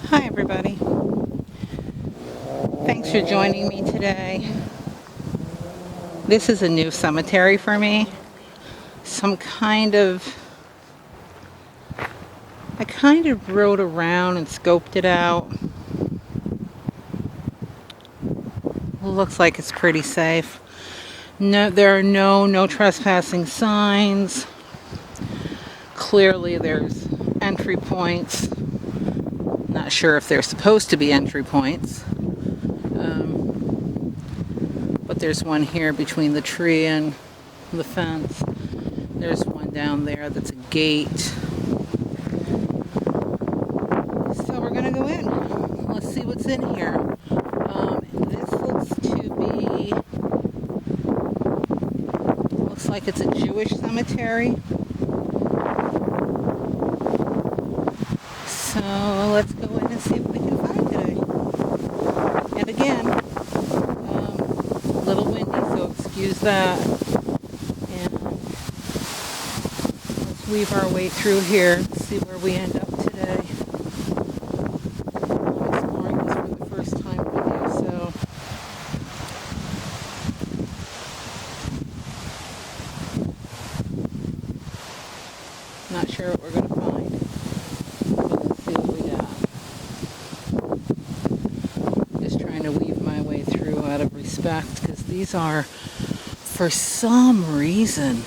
Hi, everybody. Thanks for joining me today. This is a new cemetery for me. Some kind of, I kind of rode around and scoped it out. Looks like it's pretty safe. No, there are no trespassing signs. Clearly, there's entry points. Not sure if they're supposed to be entry points. But there's one here between the tree and the fence. There's one down there that's a gate. So we're gonna go in. Let's see what's in here. This looks like it's a Jewish cemetery. So let's go in and see what we can find today. And again, a little windy, so excuse that. And let's weave our way through here and see where we end up today. I'm exploring this for the first time with you, so not sure what we're going to find. But let's see what we got. Just trying to weave my way through out of respect, because these are, for some reason,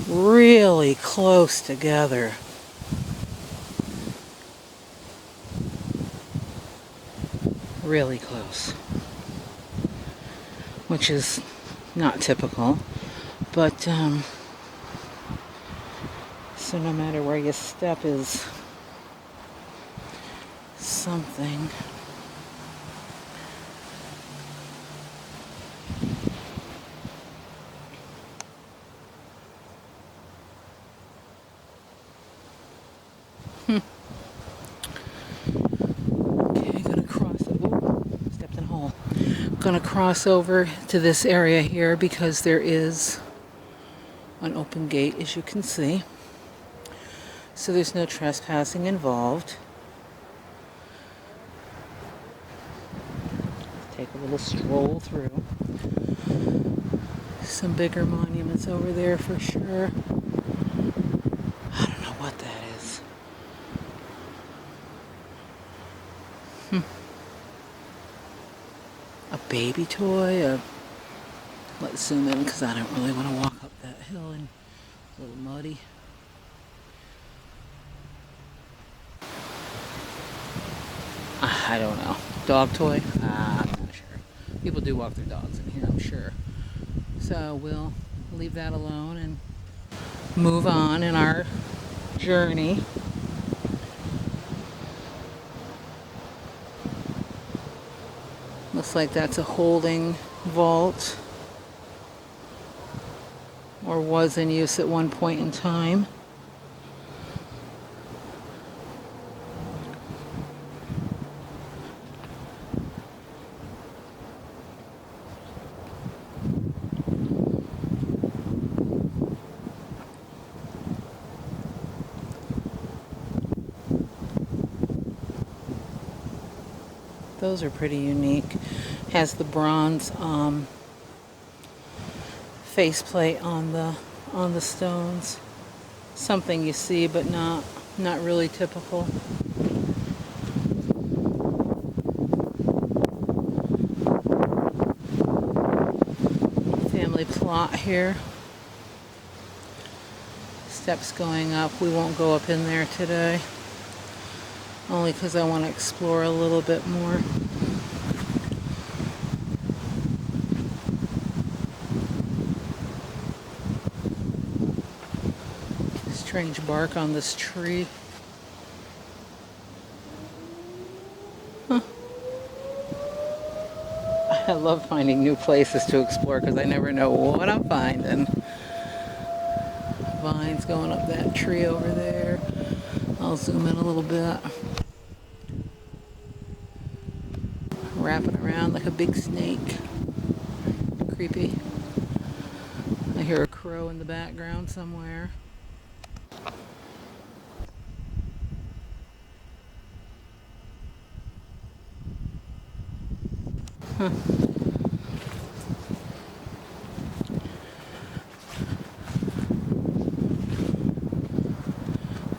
really close together. Really close. Which is not typical. But, so no matter where you step is something. Okay, gonna cross over. Stepped in a hole. Gonna cross over to this area here because there is an open gate, as you can see. So there's no trespassing involved. Take a little stroll through. Some bigger monuments over there for sure. I don't know what that is. A baby toy? Let's zoom in because I don't really want to walk up that hill and it's a little muddy. I don't know. Dog toy? I'm not sure. People do walk their dogs in here, I'm sure. So we'll leave that alone and move on in our journey. Looks like that's a holding vault, or was in use at one point in time. Those are pretty unique. Has the bronze faceplate on the stones. Something you see, but not really typical. Family plot here. Steps going up. We won't go up in there today. Only because I want to explore a little bit more. Strange bark on this tree. Huh. I love finding new places to explore because I never know what I'm finding. Vines going up that tree over there. I'll zoom in a little bit. Wrapping around like a big snake. Creepy. I hear a crow in the background somewhere.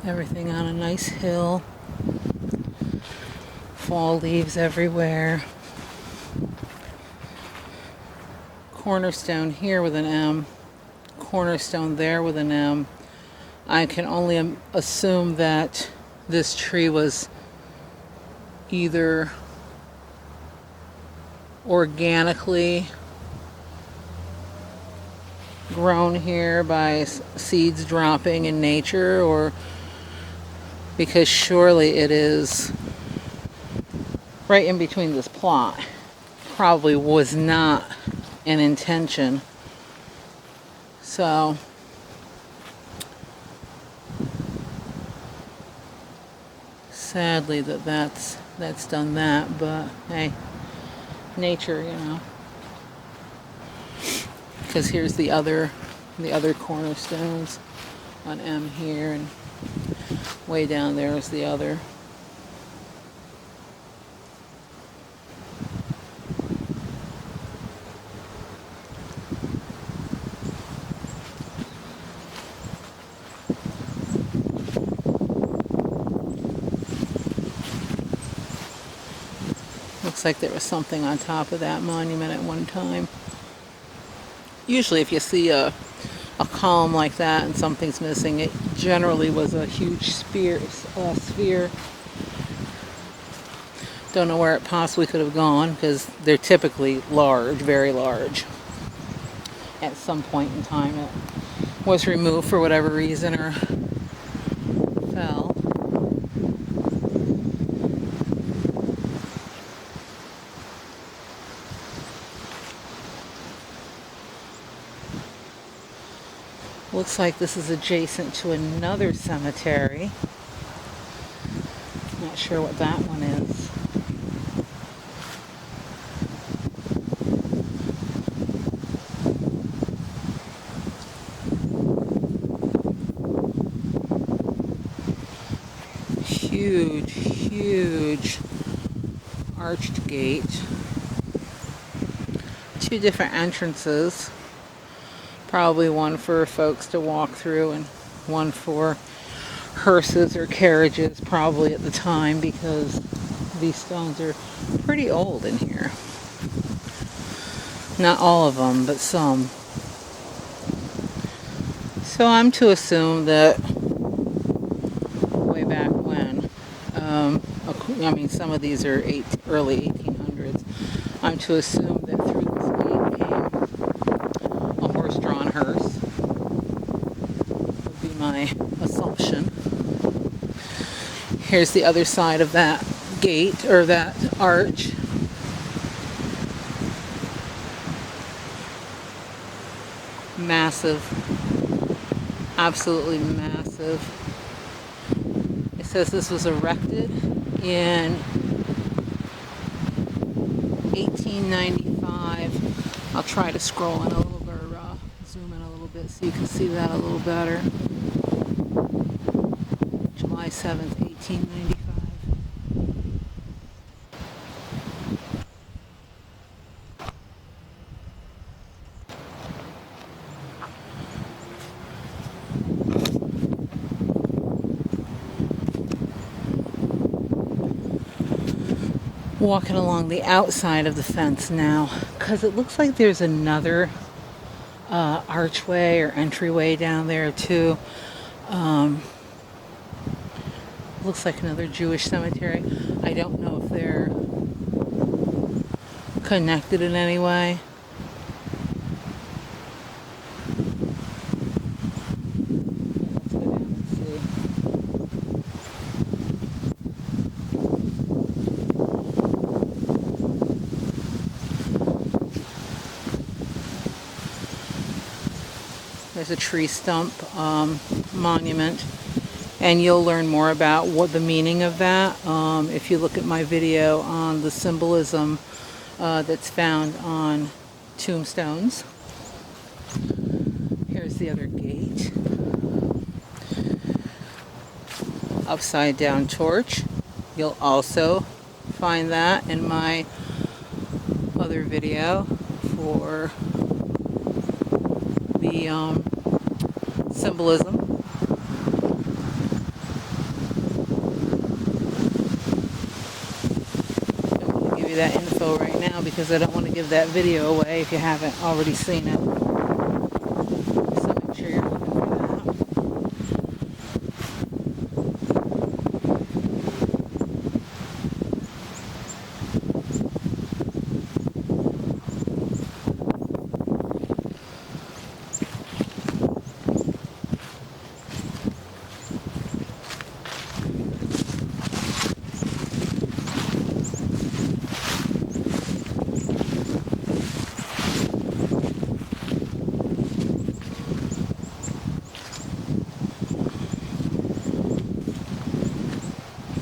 Everything on a nice hill. Fall leaves everywhere. Cornerstone here with an M. Cornerstone there with an M. I can only assume that this tree was either organically grown here by seeds dropping in nature, or because surely it is right in between this plot. Probably was not an intention. So sadly that's done that, but hey, nature, you know. Because here's the other cornerstones on M here, and way down there is the other. Looks like there was something on top of that monument at one time. Usually if you see a column like that and something's missing, it generally was a huge sphere. Don't know where it possibly could have gone, because they're typically large, very large. At some point in time it was removed for whatever reason or fell. Looks like this is adjacent to another cemetery. Not sure what that one is. Huge arched gate. Two different entrances. Probably one for folks to walk through and one for hearses or carriages, probably at the time, because these stones are pretty old in here. Not all of them, but some. So I'm to assume that way back when, I mean, some of these are early 1800s. I'm to assume that through this gate came a horse-drawn hearse. Would be my assumption. Here's the other side of that gate, or that arch. Massive. Absolutely massive. It says this was erected in 1895. I'll try to scroll in a little bit, or zoom in a little bit so you can see that a little better. July 7th, 1895. Walking along the outside of the fence now, because it looks like there's another archway or entryway down there too. Looks like another Jewish cemetery. I don't know if they're connected in any way. Let's go down and see. There's a tree stump monument, and you'll learn more about what the meaning of that if you look at my video on the symbolism that's found on tombstones. Here's the other gate. Upside down torch. You'll also find that in my other video for the symbolism. Don't want to give you that info right now because I don't want to give that video away if you haven't already seen it. So make sure you're looking for that.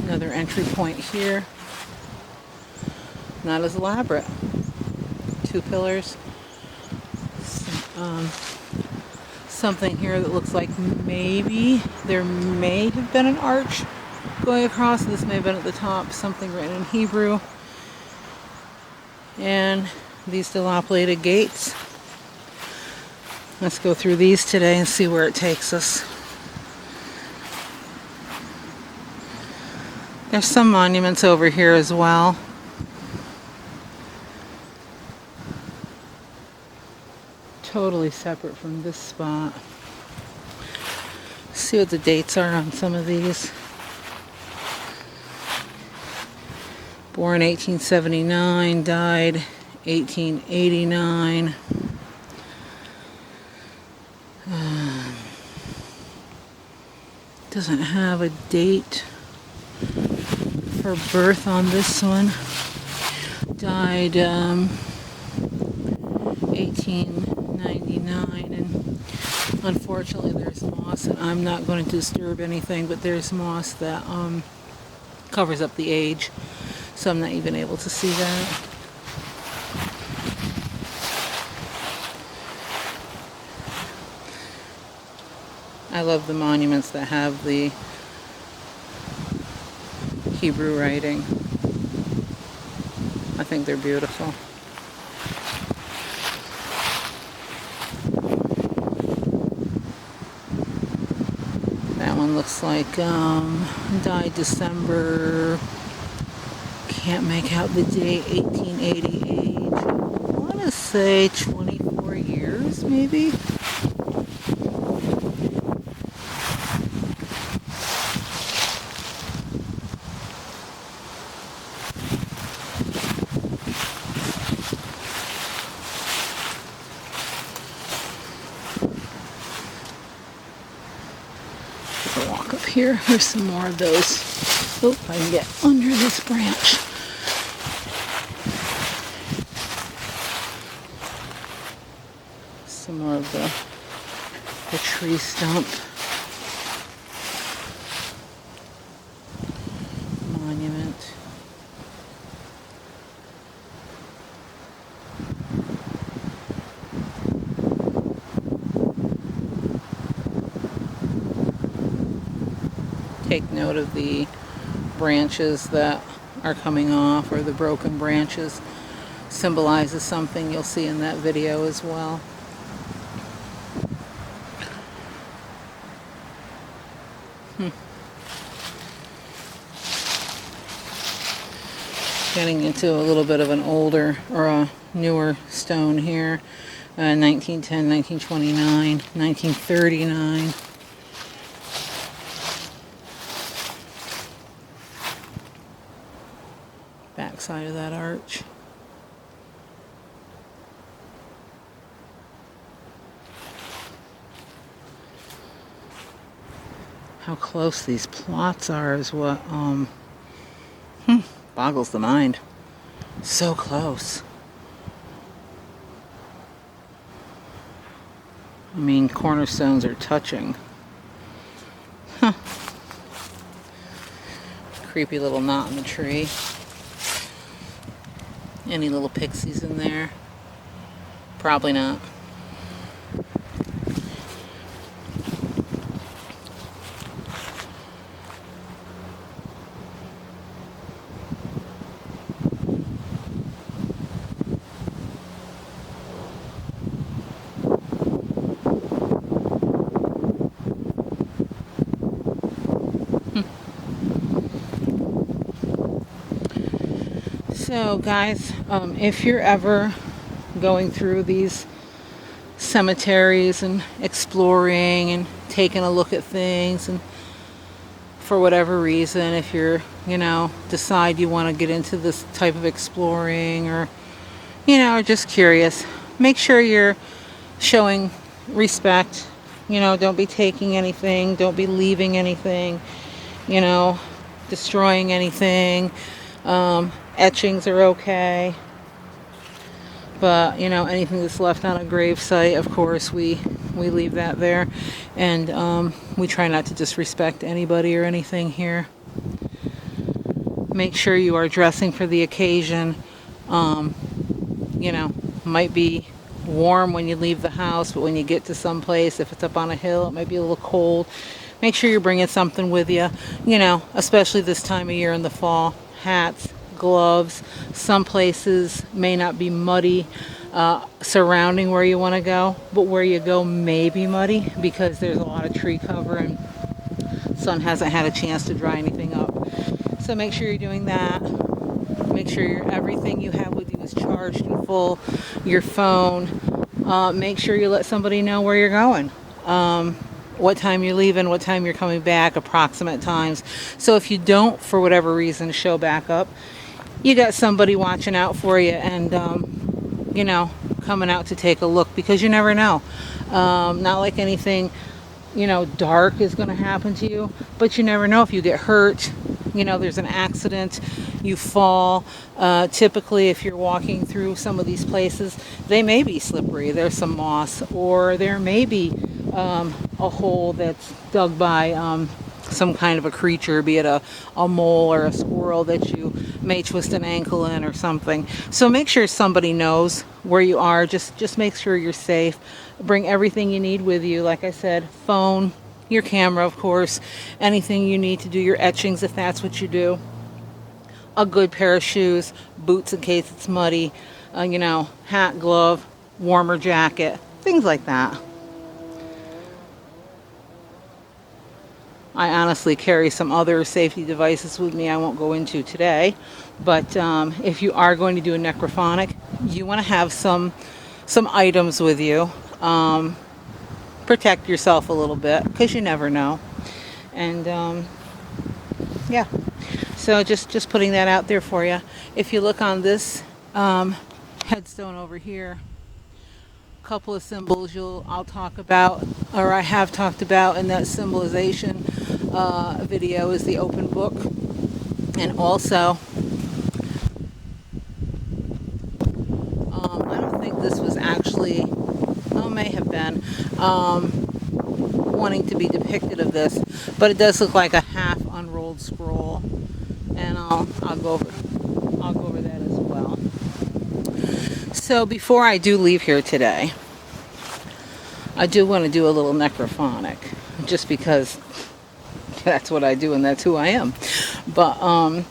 Another entry point here. Not as elaborate. 2 pillars. Something here that looks like maybe there may have been an arch going across. This may have been at the top. Something written in Hebrew. And these dilapidated gates. Let's go through these today and see where it takes us. There's some monuments over here as well. Totally separate from this spot. See what the dates are on some of these. Born 1879, died 1889. Doesn't have a date for birth on this one. Died 1899, and unfortunately there's moss, and I'm not going to disturb anything, but there's moss that covers up the age, so I'm not even able to see that. I love the monuments that have the Hebrew writing. I think they're beautiful. That one looks like died December, can't make out the date, 1888. I want to say 24 years maybe. Walk up here. Here's some more of those. Oh, I can get under this branch. Some more of the tree stump. Monument. Take note of the branches that are coming off, or the broken branches. Symbolizes something you'll see in that video as well. Getting into a little bit of an older or a newer stone here. 1910, 1929, 1939. Backside of that arch. How close these plots are is what boggles the mind. So close. I mean, cornerstones are touching. Huh. Creepy little knot in the tree. Any little pixies in there? Probably not. So guys, if you're ever going through these cemeteries and exploring and taking a look at things, and for whatever reason, if you're, decide you want to get into this type of exploring, or, just curious, make sure you're showing respect. Don't be taking anything, don't be leaving anything, destroying anything. Etchings are okay, but anything that's left on a grave site, of course, we leave that there, and we try not to disrespect anybody or anything here. Make sure you are dressing for the occasion. Might be warm when you leave the house, but when you get to some place, if it's up on a hill, it might be a little cold. Make sure you're bringing something with you, especially this time of year in the fall. Hats, gloves. Some places may not be muddy surrounding where you want to go, but where you go may be muddy because there's a lot of tree cover and sun hasn't had a chance to dry anything up. So make sure you're doing that. Make sure everything you have with you is charged and full. Your phone. Make sure you let somebody know where you're going. What time you're leaving, what time you're coming back, approximate times. So if you don't, for whatever reason, show back up, you got somebody watching out for you and, coming out to take a look, because you never know. Not like anything, dark is going to happen to you, but you never know if you get hurt. There's an accident, you fall. Typically, if you're walking through some of these places, they may be slippery. There's some moss, or there may be a hole that's dug by some kind of a creature, be it a mole or a squirrel that you may twist an ankle in or something. So make sure somebody knows where you are. Just make sure you're safe. Bring everything you need with you. Like I said, phone, your camera, of course, anything you need to do your etchings if that's what you do. A good pair of shoes, boots in case it's muddy, hat, glove, warmer jacket, things like that. I honestly carry some other safety devices with me I won't go into today, but if you are going to do a necrophonic, you want to have some items with you. Protect yourself a little bit, because you never know. And yeah, so just putting that out there for you. If you look on this headstone over here, a couple of symbols I'll talk about, or I have talked about in that symbolization video, is the open book, and also I don't think this was actually, may have been wanting to be depicted of this, but it does look like a half unrolled scroll, and I'll go over that as well. So before I do leave here today, I do want to do a little necrophonic, just because that's what I do and that's who I am. But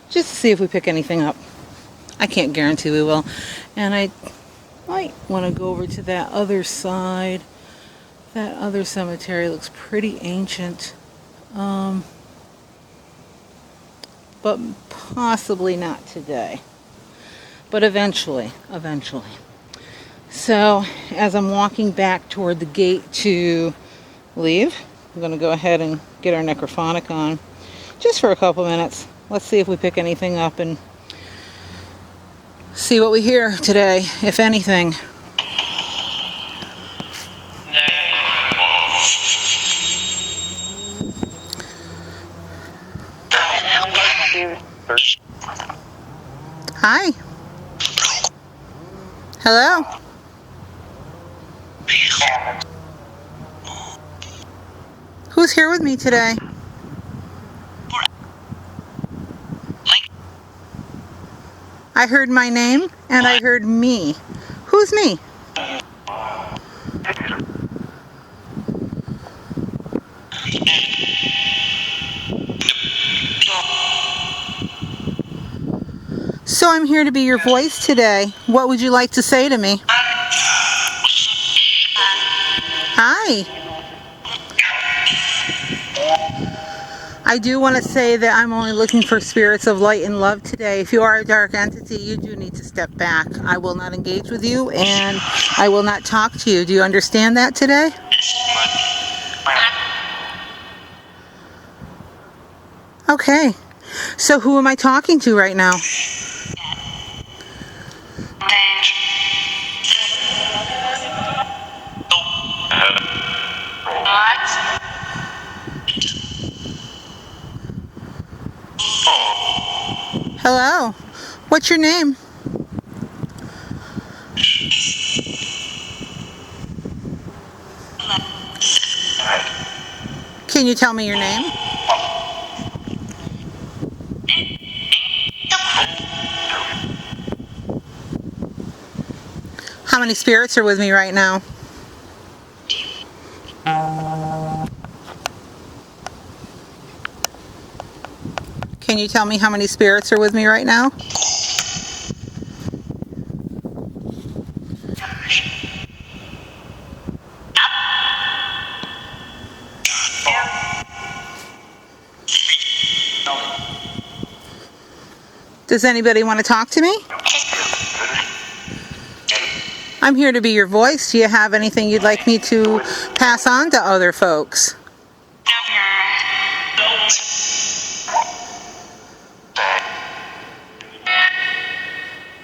just to see if we pick anything up. I can't guarantee we will. And I might want to go over to that other side. That other cemetery looks pretty ancient. But possibly not today. But eventually. So, as I'm walking back toward the gate to leave, I'm going to go ahead and get our necrophonic on just for a couple minutes. Let's see if we pick anything up and see what we hear today, if anything. Hi. Hello. Who's here with me today? I heard my name and I heard me. Who's me? So I'm here to be your voice today. What would you like to say to me? Hi. I do want to say that I'm only looking for spirits of light and love today. If you are a dark entity, you do need to step back. I will not engage with you, and I will not talk to you. Do you understand that today? Okay. So who am I talking to right now? Hello. What's your name? Can you tell me your name? How many spirits are with me right now? Can you tell me how many spirits are with me right now? Does anybody want to talk to me? I'm here to be your voice. Do you have anything you'd like me to pass on to other folks?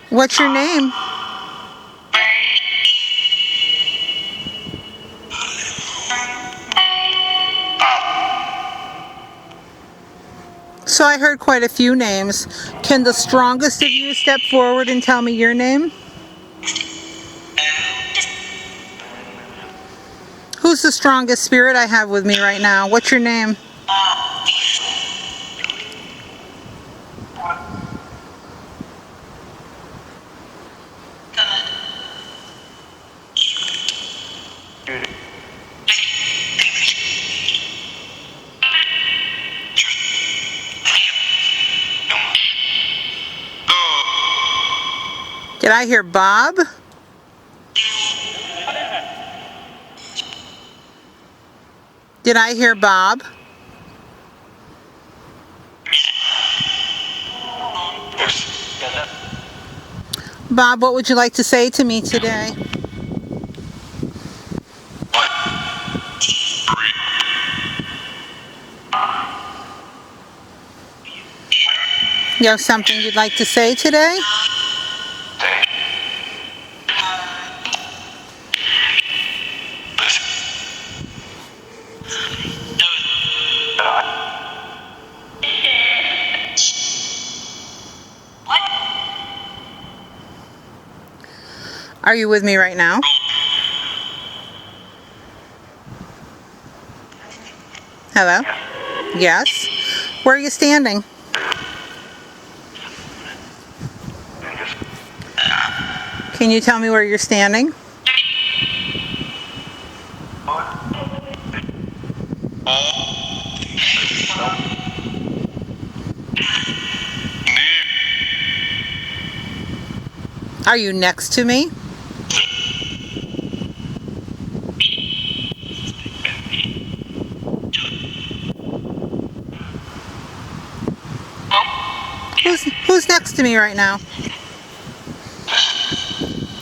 What's your name? So I heard quite a few names. Can the strongest of you step forward and tell me your name? Who's the strongest spirit I have with me right now? What's your name? Did I hear Bob? Did I hear Bob? Bob, what would you like to say to me today? You have something you'd like to say today? Are you with me right now? Hello? Yes? Where are you standing? Can you tell me where you're standing? Are you next to me? Who's next to me right now?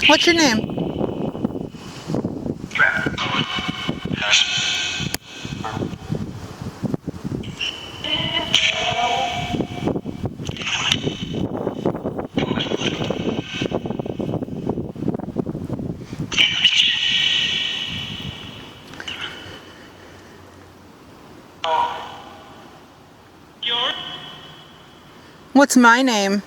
What's your name? What's my name?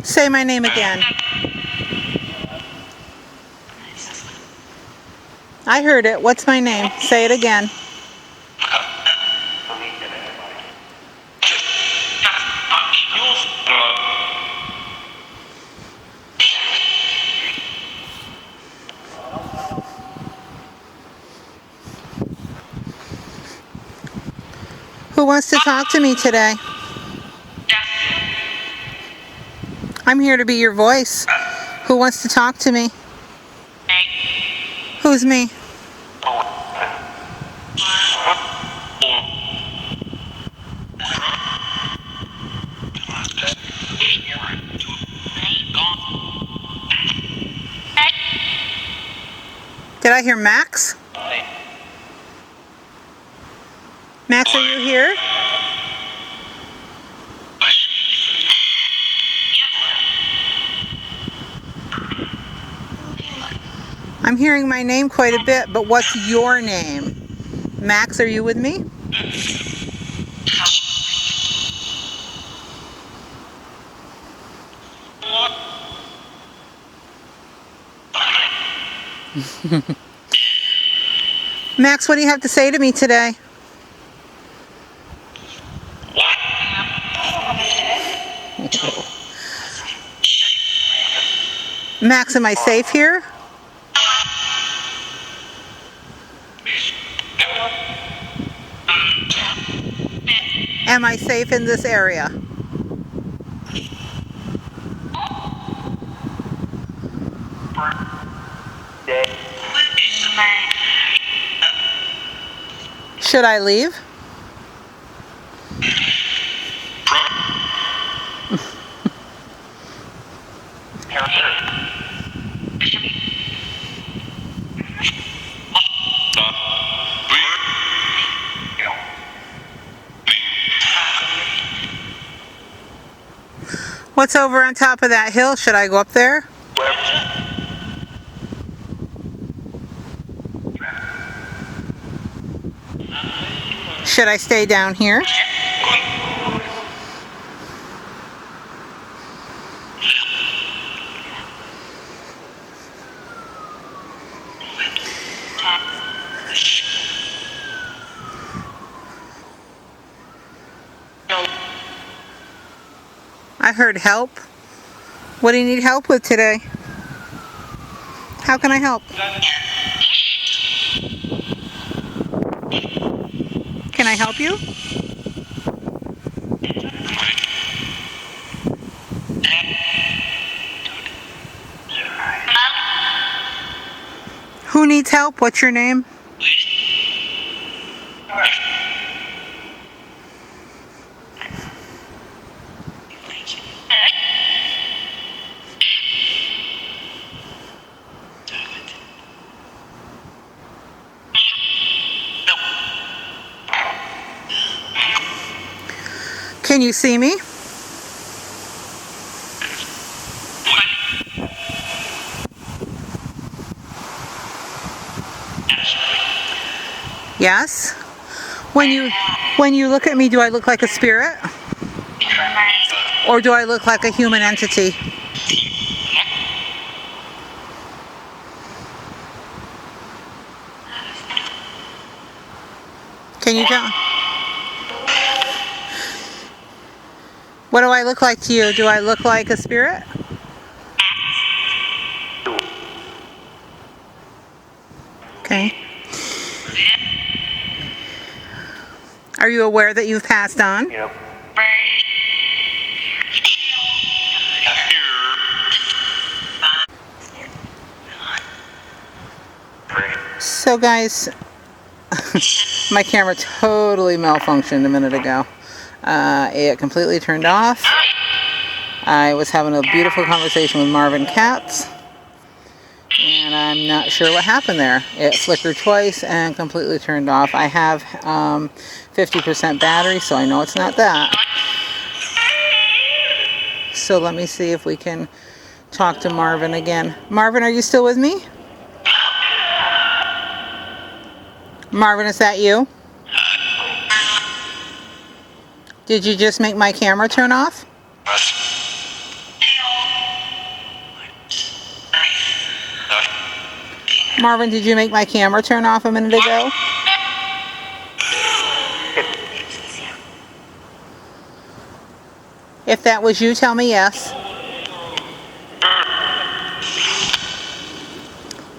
Say my name again. I heard it. What's my name? Say it again. Who wants to talk to me today? I'm here to be your voice. Who wants to talk to me? Who's me? Did I hear Max? Max, are you here? I'm hearing my name quite a bit, but what's your name? Max, are you with me? Max, what do you have to say to me today? Max, am I safe here? Am I safe in this area? Should I leave? What's over on top of that hill? Should I go up there? Should I stay down here? I heard help. What do you need help with today? How can I help? Can I help you? Who needs help? What's your name? Can you see me? Yes. When you look at me, do I look like a spirit? Or do I look like a human entity? Can you tell? What do I look like to you? Do I look like a spirit? Okay. Are you aware that you've passed on? Yep. So guys, my camera totally malfunctioned a minute ago. It completely turned off. I was having a beautiful conversation with Marvin Katz, and I'm not sure what happened there. It flickered twice and completely turned off. I have 50% battery, so I know it's not that. So let me see if we can talk to Marvin again. Marvin, are you still with me? Marvin, is that you? Did you just make my camera turn off? Marvin, did you make my camera turn off a minute ago? If that was you, tell me yes.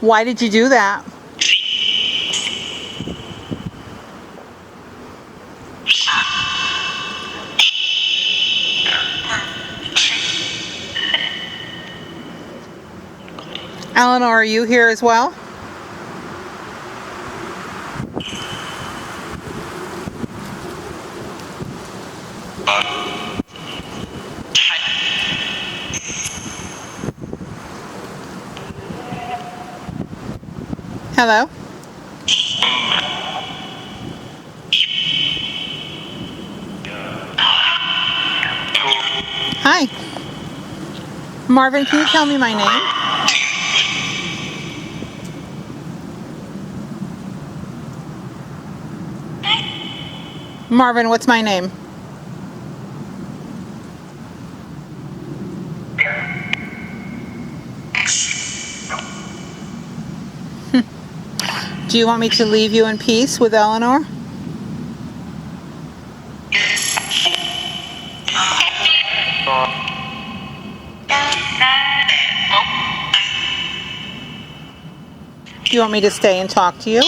Why did you do that? Eleanor, are you here as well? Hello? Hi. Marvin, can you tell me my name? Marvin, what's my name? Do you want me to leave you in peace with Eleanor? Do you want me to stay and talk to you?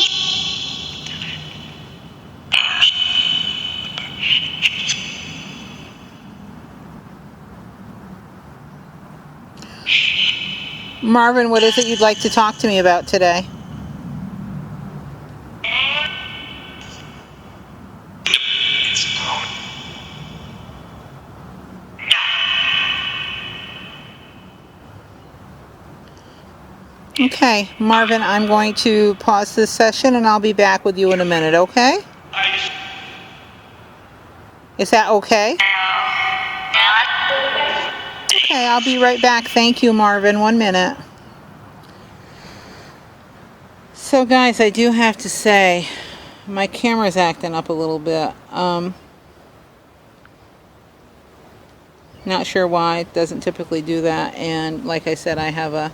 Marvin, what is it you'd like to talk to me about today? Okay, Marvin, I'm going to pause this session and I'll be back with you in a minute, okay? Is that okay? Okay, I'll be right back. Thank you, Marvin. 1 minute. So, guys, I do have to say, my camera's acting up a little bit. Not sure why. It doesn't typically do that. And like I said, I have a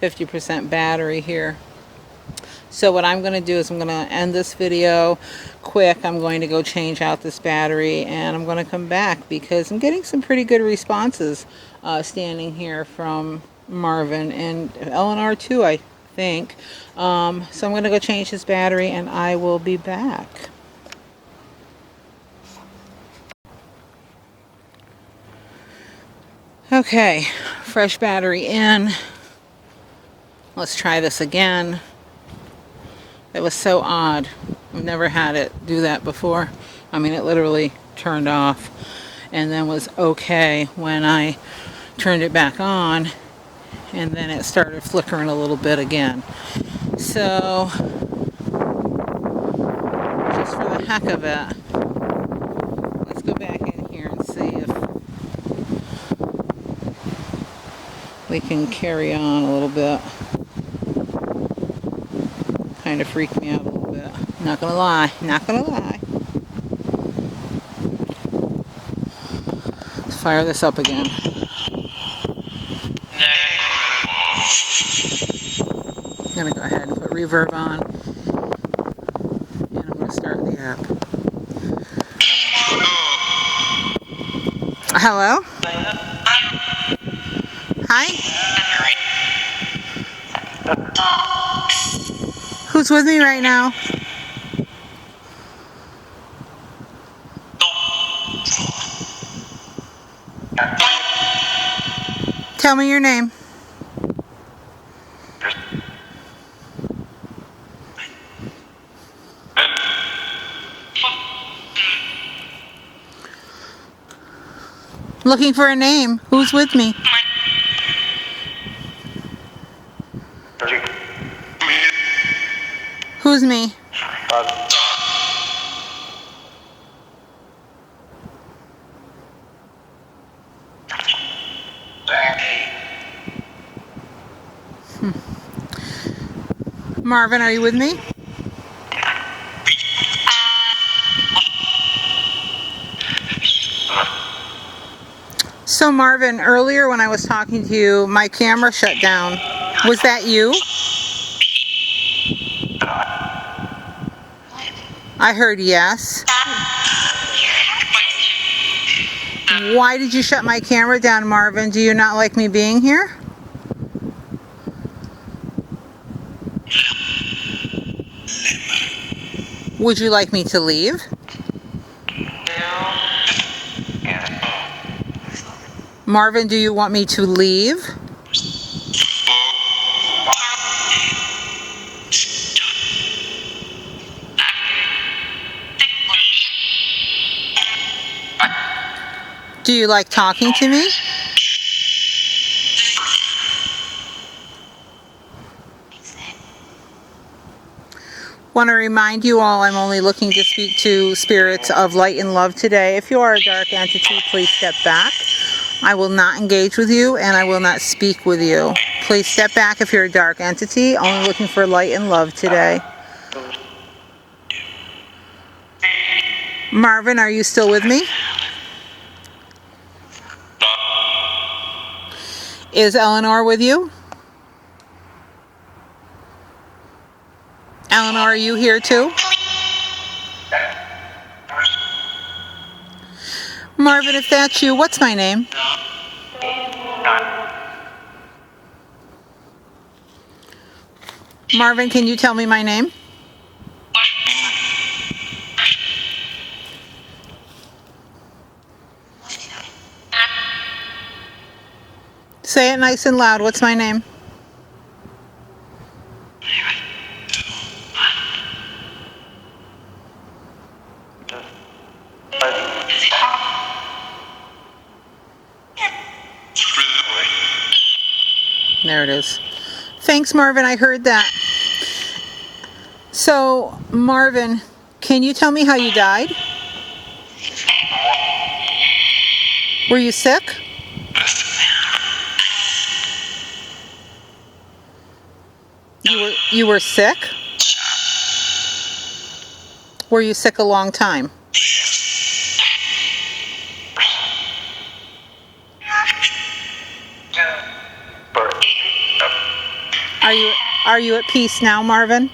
50% battery here. So what I'm going to do is I'm going to end this video quick. I'm going to go change out this battery and I'm going to come back because I'm getting some pretty good responses standing here from Marvin and Eleanor too, I think. So I'm going to go change this battery and I will be back. Okay, fresh battery in. Let's try this again. It was so odd. I've never had it do that before. I mean, it literally turned off and then was okay when I turned it back on, and then it started flickering a little bit again. So, just for the heck of it, let's go back in here and see if we can carry on a little bit. Kind of freaked me out a little bit. Not gonna lie. Let's fire this up again. I'm gonna go ahead and put reverb on. And I'm gonna start the app. Hello? Hi? Who's with me right now? Tell me your name. Looking for a name. Who's with me? Who's me? Marvin, are you with me? So Marvin, earlier when I was talking to you, my camera shut down. Was that you? I heard yes. Why did you shut my camera down, Marvin? Do you not like me being here? Would you like me to leave? Marvin, do you want me to leave? Do you like talking to me? Want to remind you all I'm only looking to speak to spirits of light and love today. If you are a dark entity, please step back. I will not engage with you and I will not speak with you. Please step back if you're a dark entity, only looking for light and love today. Marvin, are you still with me? Is Eleanor with you? Eleanor, are you here too? Marvin, if that's you, what's my name? Marvin, can you tell me my name? Say it nice and loud. What's my name? There it is. Thanks, Marvin. I heard that. So, Marvin, can you tell me how you died? Were you sick? You were sick? Were you sick a long time? Are you at peace now, Marvin?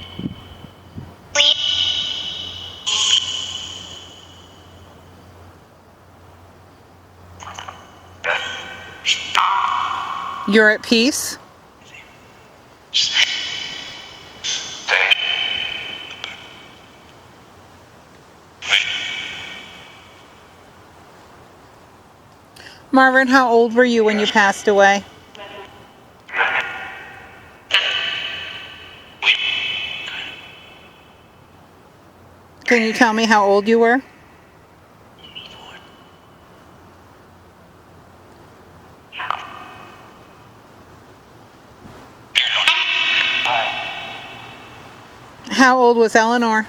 You're at peace? Marvin, how old were you when you passed away? Can you tell me how old you were? How old was Eleanor?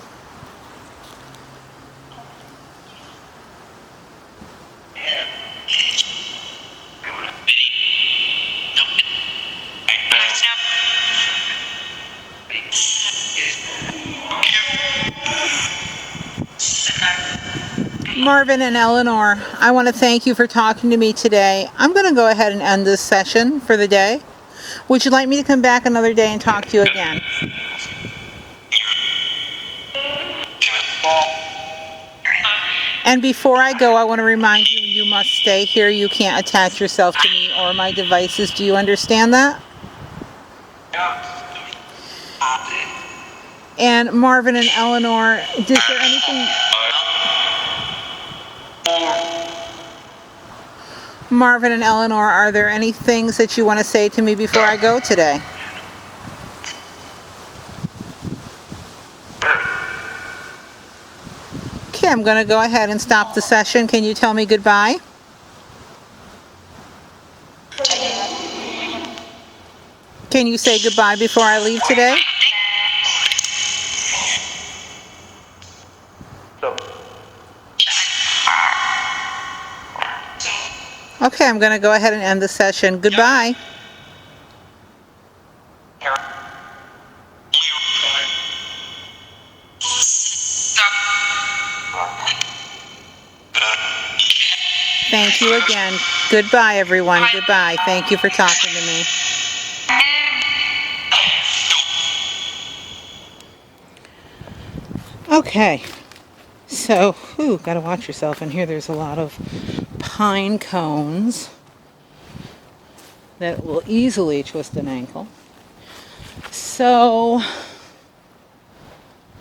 Marvin and Eleanor, I want to thank you for talking to me today. I'm going to go ahead and end this session for the day. Would you like me to come back another day and talk to you again? And before I go, I want to remind you, you must stay here. You can't attach yourself to me or my devices. Do you understand that? And Marvin and Eleanor, is there anything... Marvin and Eleanor, are there any things that you want to say to me before I go today? Okay, I'm going to go ahead and stop the session. Can you tell me goodbye? Can you say goodbye before I leave today? Okay, I'm going to go ahead and end the session. Goodbye. Thank you again. Goodbye, everyone. Goodbye. Thank you for talking to me. Okay. So, gotta watch yourself. In here there's a lot of pine cones that will easily twist an ankle. So,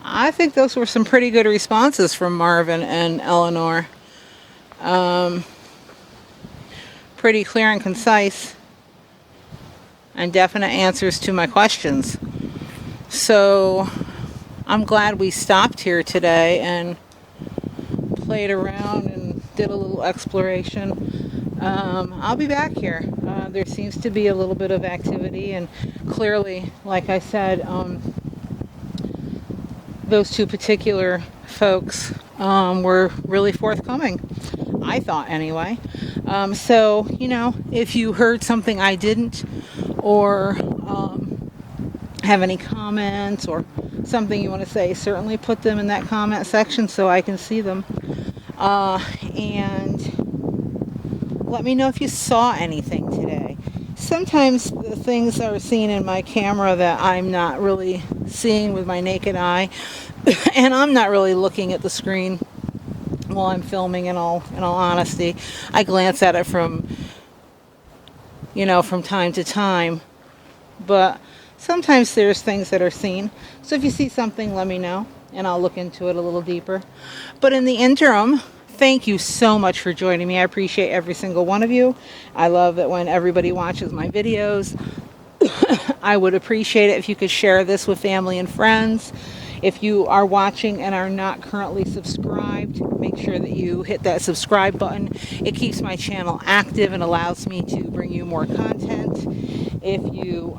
I think those were some pretty good responses from Marvin and Eleanor. Pretty clear and concise and definite answers to my questions. So, I'm glad we stopped here today and played around and did a little exploration. I'll be back here. There seems to be a little bit of activity, and clearly, like I said, those two particular folks were really forthcoming. I thought anyway. So, you know, if you heard something I didn't, or have any comments or something you want to say, certainly put them in that comment section so I can see them. And let me know if you saw anything today. Sometimes the things are seen in my camera that I'm not really seeing with my naked eye, and I'm not really looking at the screen while I'm filming. In all honesty, I glance at it from time to time, but sometimes there's things that are seen. So if you see something, let me know, and I'll look into it a little deeper. But in the interim, thank you so much for joining me. I appreciate every single one of you. I love that when everybody watches my videos. I would appreciate it if you could share this with family and friends. If you are watching and are not currently subscribed, make sure that you hit that subscribe button. It keeps my channel active and allows me to bring you more content. If you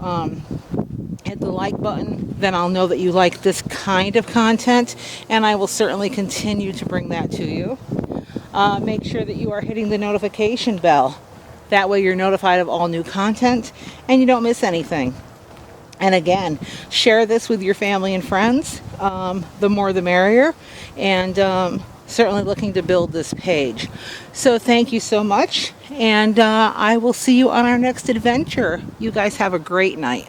hit the like button, then I'll know that you like this kind of content, and I will certainly continue to bring that to you. Make sure that you are hitting the notification bell. That way you're notified of all new content and you don't miss anything. And again, share this with your family and friends. The more the merrier. And certainly looking to build this page. So thank you so much. And I will see you on our next adventure. You guys have a great night.